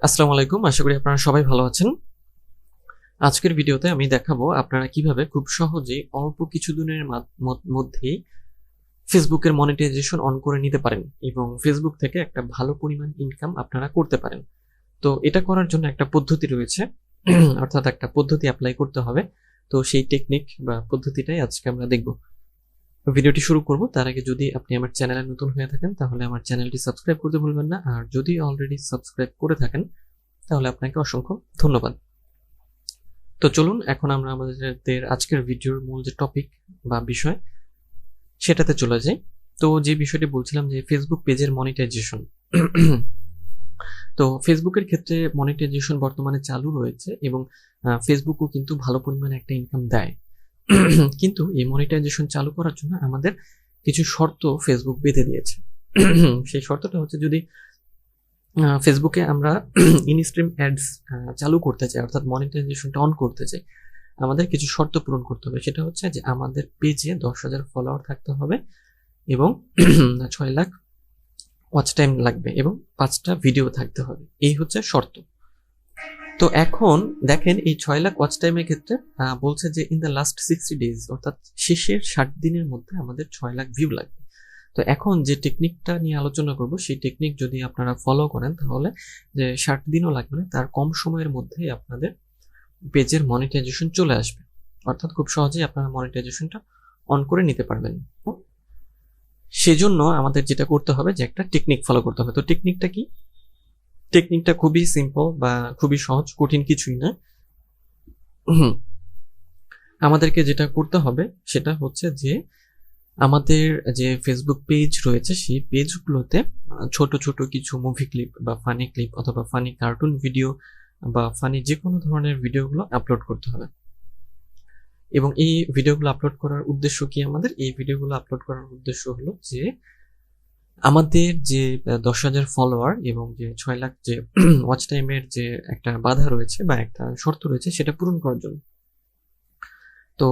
আসসালামু আলাইকুম, আশা করি আপনারা সবাই ভালো আছেন। আজকের ভিডিওতে আমি দেখাবো আপনারা কিভাবে খুব সহজেই অল্প কিছুদিনের মধ্যেই ফেসবুকের মনিটাইজেশন অন করে নিতে পারেন এবং ফেসবুক থেকে একটা ভালো পরিমাণ ইনকাম আপনারা করতে পারেন। তো এটা করার জন্য একটা পদ্ধতি রয়েছে, অর্থাৎ একটা পদ্ধতি অ্যাপ্লাই করতে হবে। তো সেই টেকনিক বা পদ্ধতিটাই আজকে আমরা দেখব। ভিডিওটি শুরু করব তার আগে যদি আপনি আমার চ্যানেলে নতুন হয়ে থাকেন তাহলে আমার চ্যানেলটি সাবস্ক্রাইব করতে ভুলবেন না, আর যদি অলরেডি সাবস্ক্রাইব করে থাকেন তাহলে আপনাকে অসংখ্য ধন্যবাদ। তো চলুন এখন আমরা আমাদের আজকের ভিডিওর মূল যে টপিক বা বিষয় সেটাতে চলে যাই। তো যে বিষয়টি বলছিলাম যে ফেসবুক পেজের মনিটাইজেশন। তো ফেসবুকের ক্ষেত্রে মনিটাইজেশন বর্তমানে চালু রয়েছে এবং ফেসবুকও কিন্তু ভালো পরিমাণে একটা ইনকাম দেয়। কিন্তু এই মনিটাইজেশন চালু করার জন্য আমাদের কিছু শর্ত ফেসবুক বেঁধে দিয়েছে। সেই শর্তটা হচ্ছে, যদি ফেসবুকে আমরা ইনস্ট্রিম অ্যাডস চালু করতে চাই, অর্থাৎ মনিটাইজেশনটা অন করতে চাই, আমাদের কিছু শর্ত পূরণ করতে হবে। সেটা হচ্ছে যে আমাদের পেজে 10,000 ফলোয়ার থাকতে হবে এবং 6 লাখ ওয়াচ টাইম লাগবে এবং 5টা ভিডিও থাকতে হবে। এই হচ্ছে শর্ত। তো এখন দেখেন, এই 6 লাখ ওয়াচ টাইমের ক্ষেত্রে বলছে যে ইন দ্য লাস্ট 60 ডেজ, অর্থাৎ শেষের 60 দিনের মধ্যে আমাদের 6 লাখ ভিউ লাগবে। তো এখন যে টেকনিকটা নিয়ে আলোচনা করব, সেই টেকনিক যদি আপনারা ফলো করেন তাহলে যে 60 দিনও লাগবে না, তার কম সময়ের মধ্যেই আপনাদের পেজের মনিটাইজেশন চলে আসবে। অর্থাৎ খুব সহজেই আপনারা মনিটাইজেশনটা অন করে নিতে পারবেন। সেজন্য আমাদের যেটা করতে হবে যে একটা টেকনিক ফলো করতে হবে। তো টেকনিকটা কি? টেকনিকটা খুবই সিম্পল বা খুবই সহজ, কঠিন কিছুই না। আমাদেরকে যেটা করতে হবে সেটা হচ্ছে যে আমাদের যে ফেসবুক পেজ রয়েছে সেই পেজগুলোতে ছোট ছোট কিছু মুভি ক্লিপ বা ফানি ক্লিপ অথবা ফানি কার্টুন ভিডিও বা ফানি যে কোনো ধরনের ভিডিওগুলো আপলোড করতে হবে। এবং এই ভিডিওগুলো আপলোড করার উদ্দেশ্য কি? আমাদের এই ভিডিওগুলো আপলোড করার উদ্দেশ্য হলো যে আমাদের যে 10,000 ফলোয়ার এবং যে 6 লাখ যে ওয়াচ টাইমের যে একটা বাধা রয়েছে বা একটা শর্ত রয়েছে সেটা পূরণ করার জন্য। তো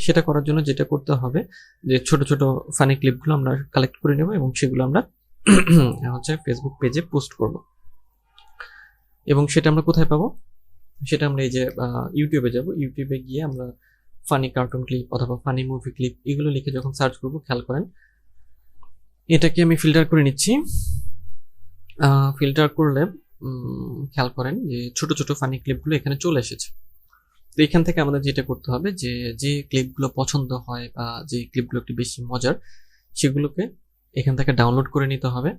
সেটা করার জন্য যেটা করতে হবে যে ছোট ছোট ফানি ক্লিপগুলো আমরা কালেক্ট করে নেব এবং সেগুলো আমরা হচ্ছে ফেসবুক পেজে পোস্ট করব। এবং সেটা আমরা কোথায় পাবো? সেটা আমরা এই যে ইউটিউবে যাব, ইউটিউবে গিয়ে আমরা ফানি কার্টুন ক্লিপ অথবা ফানি মুভি ক্লিপ এগুলো লিখে যখন সার্চ করব, খেয়াল করেন এটাকে আমি ফিল্টার করে নিচ্ছি। ফিল্টার করলে খেয়াল করেন যে ছোট ছোট ফানি ক্লিপগুলো এখানে চলে এসেছে। তো এখান থেকে আমাদের যেটা করতে হবে যে যে ক্লিপগুলো পছন্দ হয় বা যে ক্লিপগুলো একটু বেশি মজার সেগুলোকে এখান থেকে ডাউনলোড করে নিতে হবে।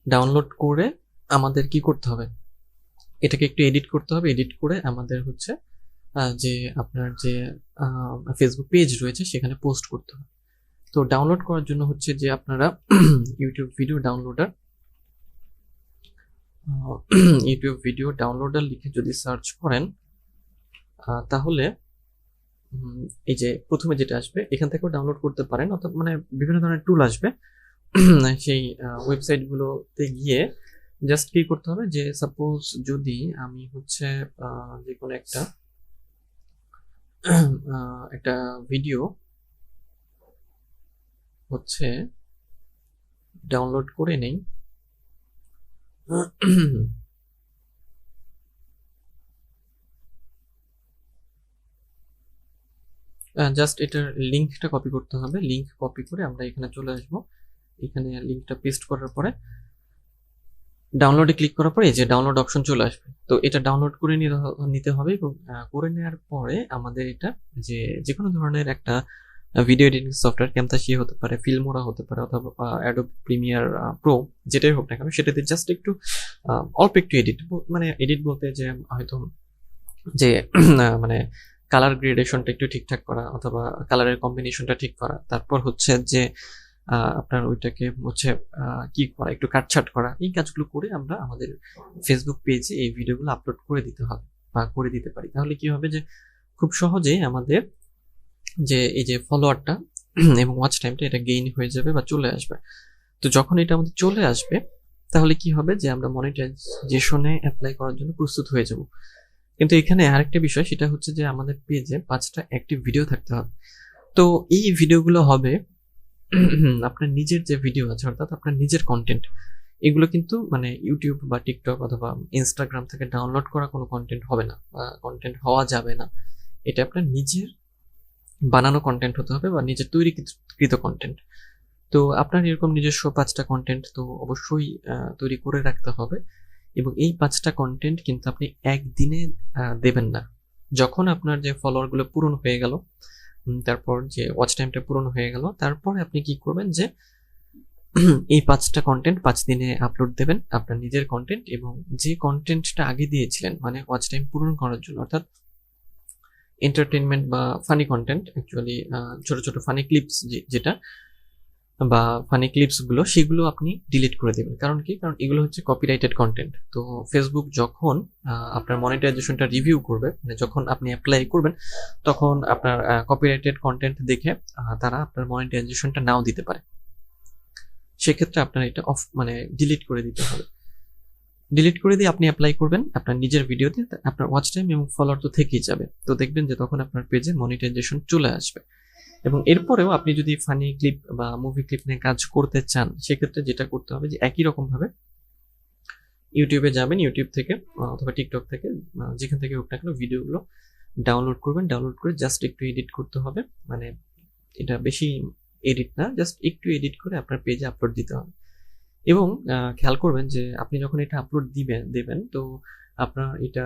ডাউনলোড করে আমাদের কি করতে হবে? এটাকে একটু এডিট করতে হবে। এডিট করে আমাদের হচ্ছে যে আপনার যে ফেসবুক পেজ রয়েছে সেখানে পোস্ট করতে হবে। তো ডাউনলোড করার জন্য হচ্ছে যে আপনারা ইউটিউব ভিডিও ডাউনলোডার লিখে যদি সার্চ করেন তাহলে এই যে প্রথমে যেটা আসবে এখান থেকেও ডাউনলোড করতে পারেন, অর্থাৎ মানে বিভিন্ন ধরনের টুল আসবে। সেই ওয়েবসাইটগুলোতে গিয়ে জাস্ট কি করতে হবে যে সাপোজ যদি আমি হচ্ছে যে কোনো একটা ভিডিও হচ্ছে ডাউনলোড করে নেই। জাস্ট এটার লিঙ্কটা কপি করতে হবে। লিঙ্ক কপি করে আমরা এখানে চলে আসব। এখানে লিঙ্কটা পেস্ট করার পরে ডাউনলোডে ক্লিক করার পরে এই যে ডাউনলোড অপশন চলে আসবে। তো এটা ডাউনলোড করে নিতে হবে এবং করে নেওয়ার পরে আমাদের এটা যে কোনো ধরনের একটা ভিডিও এডিটিং সফটওয়্যার, ক্যামতাশিয়া হতে পারে, ফিল্মোরা হতে পারে অথবা অ্যাডোব প্রিমিয়ার প্রো, যেটাই হোক না কেন সেটাতে জাস্ট একটু অল্প একটু এডিট বলতে যে হয়তো যে মানে কালার গ্রেডেশনটা একটু ঠিকঠাক করা অথবা কালারের কম্বিনেশনটা ঠিক করা, তারপর হচ্ছে যে আপনার ওইটাকে হচ্ছে কি করা, একটু কাটছাট করা, এই কাজগুলো করে আমরা আমাদের ফেসবুক পেজে এই ভিডিওগুলো আপলোড করে দিতে হবে বা করে দিতে পারি। তাহলে কি হবে যে খুব সহজেই আমাদের যে এই যে ফলোয়ারটা এবং ওয়াচ টাইমটা এটা গেইন হয়ে যাবে বা চলে আসবে। তো যখন এটা আমাদের চলে আসবে তাহলে কি হবে যে আমরা মনিটাইজেশনে অ্যাপ্লাই করার জন্য প্রস্তুত হয়ে যাব। কিন্তু এখানে আরেকটা বিষয়, সেটা হচ্ছে যে আমাদের পেজে 5টা অ্যাক্টিভ ভিডিও থাকতে হবে। তো এই ভিডিওগুলো হবে আপনার নিজের যে ভিডিও আছে, অর্থাৎ আপনার নিজের কন্টেন্ট। এগুলো কিন্তু মানে ইউটিউব বা টিকটক অথবা ইনস্টাগ্রাম থেকে ডাউনলোড করা কোনো কন্টেন্ট হবে না বা কন্টেন্ট হওয়া যাবে না। এটা আপনার নিজের বানানো কন্টেন্ট হতে হবে বা নিজের তৈরিকৃত কন্টেন্ট। তো আপনার এরকম নিজস্ব 5টা কন্টেন্ট তো অবশ্যই তৈরি করে রাখতে হবে এবং এই 5টা কন্টেন্ট কিন্তু আপনি একদিনে দেবেন না। যখন আপনার যে ফলোয়ারগুলো পূরণ হয়ে গেল, তারপর যে ওয়াচ টাইমটা পূরণ হয়ে গেল, তারপরে আপনি কি করবেন যে এই 5টা কন্টেন্ট 5 দিনে আপলোড দেবেন, আপনার নিজের কন্টেন্ট এবং যে কন্টেন্টটা আগে দিয়েছিলেন মানে ওয়াচ টাইম পূরণ করার জন্য, অর্থাৎ এন্টারটেইনমেন্ট বা ফানি কন্টেন্ট, অ্যাকচুয়ালি ছোট ছোট ফানি ক্লিপস যেটা বা ফানি ক্লিপসগুলো, সেগুলো আপনি ডিলিট করে দেবেন। কারণ কি? কারণ এগুলো হচ্ছে কপিরাইটেড কন্টেন্ট। তো ফেসবুক যখন আপনার মনিটাইজেশনটা রিভিউ করবে, মানে যখন আপনি অ্যাপ্লাই করবেন, তখন আপনার কপিরাইটেড কন্টেন্ট দেখে তারা আপনার মনিটাইজেশনটা নাও দিতে পারে। সেক্ষেত্রে আপনার এটা অফ মানে ডিলিট করে দিতে হবে। ডিলিট করে দিয়ে আপনি অ্যাপ্লাই করবেন আপনার নিজের ভিডিওতে, আপনার ওয়াচ টাইম এবং ফলোয়ার তো থেকেই যাবে। তো দেখবেন যে তখন আপনার পেজে মনিটাইজেশন চলে আসবে। এবং এরপরেও আপনি যদি ফানি ক্লিপ বা মুভি ক্লিপ নিয়ে কাজ করতে চান, সেক্ষেত্রে যেটা করতে হবে যে একই রকমভাবে ইউটিউবে যাবেন, ইউটিউব থেকে অথবা টিকটক থেকে যেখান থেকে হোক না কেন ভিডিওগুলো ডাউনলোড করবেন। ডাউনলোড করে জাস্ট একটু এডিট করতে হবে, মানে এটা বেশি এডিট না, জাস্ট একটু এডিট করে আপনার পেজে আপলোড দিতে হবে। এবং খেয়াল করবেন যে আপনি যখন এটা আপলোড দেবেন, তো আপনার এটা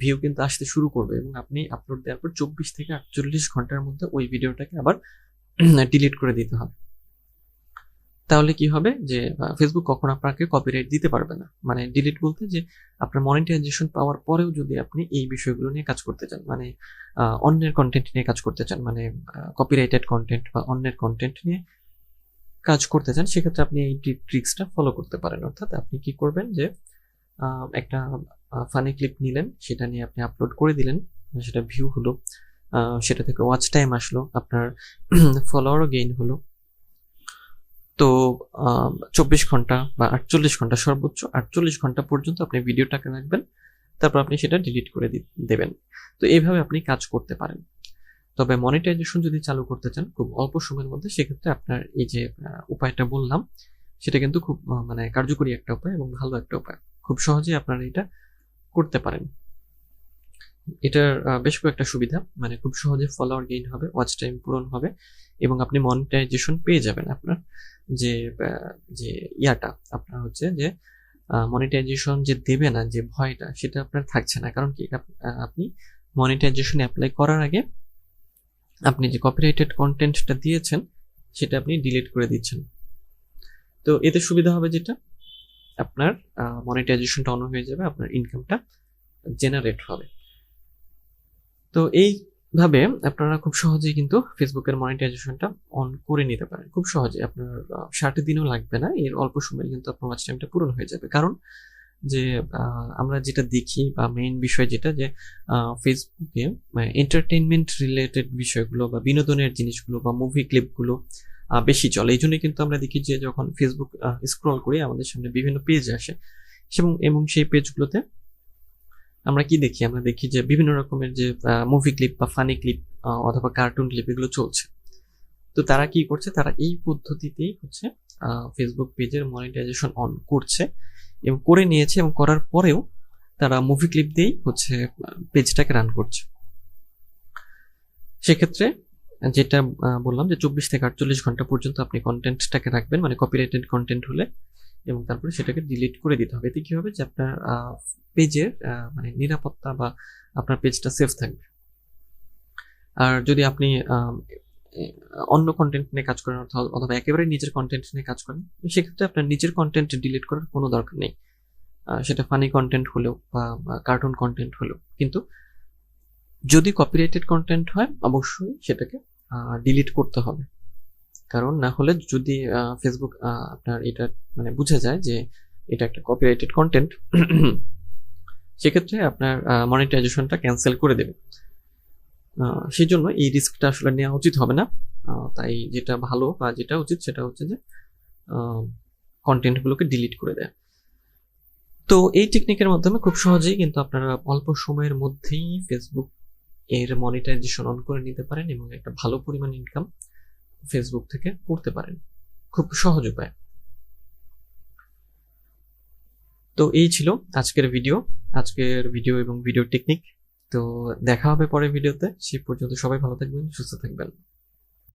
ভিউ কিন্তু আসতে শুরু করবে এবং আপনি আপলোড দেওয়ার পর 24 থেকে 48 ঘন্টার মধ্যে ওই ভিডিওটাকে আবার ডিলিট করে দিতে হবে। তাহলে কি হবে যে ফেসবুক কখনো আপনাকে কপিরাইট দিতে পারবে না। মানে ডিলিট বলতে যে আপনার মনিটাইজেশন পাওয়ার পরেও যদি আপনি এই বিষয়গুলো নিয়ে কাজ করতে চান, মানে অন্যের কন্টেন্ট নিয়ে কাজ করতে চান, মানে কপিরাইটেড কন্টেন্ট বা অন্যের কন্টেন্ট নিয়ে কাজ করতে চান, সেক্ষেত্রে আপনি এই ট্রিক্সটা ফলো করতে পারেন। অর্থাৎ আপনি কি করবেন যে একটা ফানি ক্লিপ নিলেন, সেটা নিয়ে আপনি আপলোড করে দিলেন, সেটা ভিউ হলো, সেটা থেকে ওয়াচ টাইম আসলো, আপনার ফলোয়ারও গেইন হলো। তো 24 ঘন্টা বা 48 ঘন্টা, সর্বোচ্চ 48 ঘন্টা পর্যন্ত আপনি ভিডিওটাকে রাখবেন, তারপর আপনি সেটা ডিলিট করে দেবেন। তো এইভাবে আপনি কাজ করতে পারেন। তবে মনিটাইজেশন যদি চালু করতে চান খুব অল্প সময়ের মধ্যে, সেক্ষেত্রে আপনার এই যে উপায়টা বললাম, সেটা কিন্তু খুব মানে কার্যকরী একটা উপায় এবং ভালো একটা উপায়। খুব সহজেই আপনারা এটা করতে পারেন। এটার বেশ কয়েকটা সুবিধা, মানে খুব সহজে ফলোয়ার গেইন হবে, ওয়াচ টাইম পূরণ হবে এবং আপনি মনিটাইজেশন পেয়ে যাবেন। আপনার যে যে ইয়াটা আপনার হচ্ছে যে মনিটাইজেশন যে দেবে না যে ভয়টা, সেটা আপনার থাকছে না। কারণ কি? আপনি মনিটাইজেশন অ্যাপ্লাই করার আগে আপনি যে কপিরাইটেড কন্টেন্টটা দিয়েছেন সেটা আপনি ডিলিট করে দিচ্ছেন। তো এতে সুবিধা হবে যেটা, আপনার মনিটাইজেশনটা অন হয়ে যাবে, আপনার ইনকামটা জেনারেট হবে। তো এইভাবে আপনারা খুব সহজেই কিন্তু ফেসবুকের মনিটাইজেশনটা অন করে নিতে পারেন। খুব সহজে আপনার 60 দিনও লাগবে না, এর অল্প সময়ে কিন্তু আপনার ওয়াচ টাইমটা পূরণ হয়ে যাবে। কারণ যে আমরা যেটা দেখি বা মেইন বিষয় যেটা, যে ফেসবুকে এন্টারটেইনমেন্ট রিলেটেড বিষয়গুলো বা বিনোদনের জিনিসগুলো বা মুভি ক্লিপগুলো বেশি চলে। এই জন্যই কিন্তু আমরা দেখি যে যখন ফেসবুক স্ক্রল করি আমাদের সামনে বিভিন্ন পেজ আসে এবং সেই পেজগুলোতে আমরা কি দেখি? আমরা দেখি যে বিভিন্ন রকমের যে মুভি ক্লিপ বা ফানি ক্লিপ অথবা কার্টুন ক্লিপ এগুলো চলছে। তো তারা কি করছে? তারা এই পদ্ধতিতেই হচ্ছে ফেসবুক পেজের মনিটাইজেশন অন করছে এবং করে নিয়েছে, এবং করার পরেও তারা মুভি ক্লিপ দিয়েই হচ্ছে পেজটাকে রান করছে। সেক্ষেত্রে যেটা বললাম যে 24 থেকে 48 ঘন্টা পর্যন্ত আপনি কন্টেন্টটাকে রাখবেন, মানে কপিরাইটেড কন্টেন্ট হলে, এবং তারপরে সেটাকে ডিলিট করে দিতে হবে। এতে কি হবে যে আপনার পেজের মানে নিরাপত্তা বা আপনার পেজটা সেফ থাকবে। আর যদি আপনি অন্য কন্টেন্ট নিয়ে কাজ করেন অথবা একেবারে নিজের কন্টেন্ট নিয়ে কাজ করেন, সেক্ষেত্রে আপনার নিজের কন্টেন্ট ডিলিট করার কোনো দরকার নেই, সেটা ফানি কন্টেন্ট হলেও বা কার্টুন কন্টেন্ট হলেও। কিন্তু যদি কপিরাইটেড কন্টেন্ট হয় অবশ্যই সেটাকে ডিলিট করতে হবে। কারণ না হলে যদি ফেসবুক আপনার এটা মানে বুঝে যায় যে এটা একটা কপিরাইটেড কন্টেন্ট, সেক্ষেত্রে আপনার মনিটাইজেশনটা ক্যান্সেল করে দেবে। সেই জন্য এই রিস্কটা আসলে নেওয়া উচিত হবে না। তাই যেটা ভালো বা যেটা উচিত সেটা হচ্ছে যে কন্টেন্টগুলোকে ডিলিট করে দেয়। তো এই টেকনিকের মাধ্যমে খুব সহজেই কিন্তু আপনারা অল্প সময়ের মধ্যেই ফেসবুক এর মনিটাইজেশন অন করে নিতে পারেন এবং একটা ভালো পরিমাণ ইনকাম ফেসবুক থেকে করতে পারেন। খুব সহজ উপায়। তো এই ছিল আজকের ভিডিও এবং ভিডিও টেকনিক। তো দেখা হবে পরের ভিডিওতে। সেই পর্যন্ত সবাই ভালো থাকবেন, সুস্থ থাকবেন।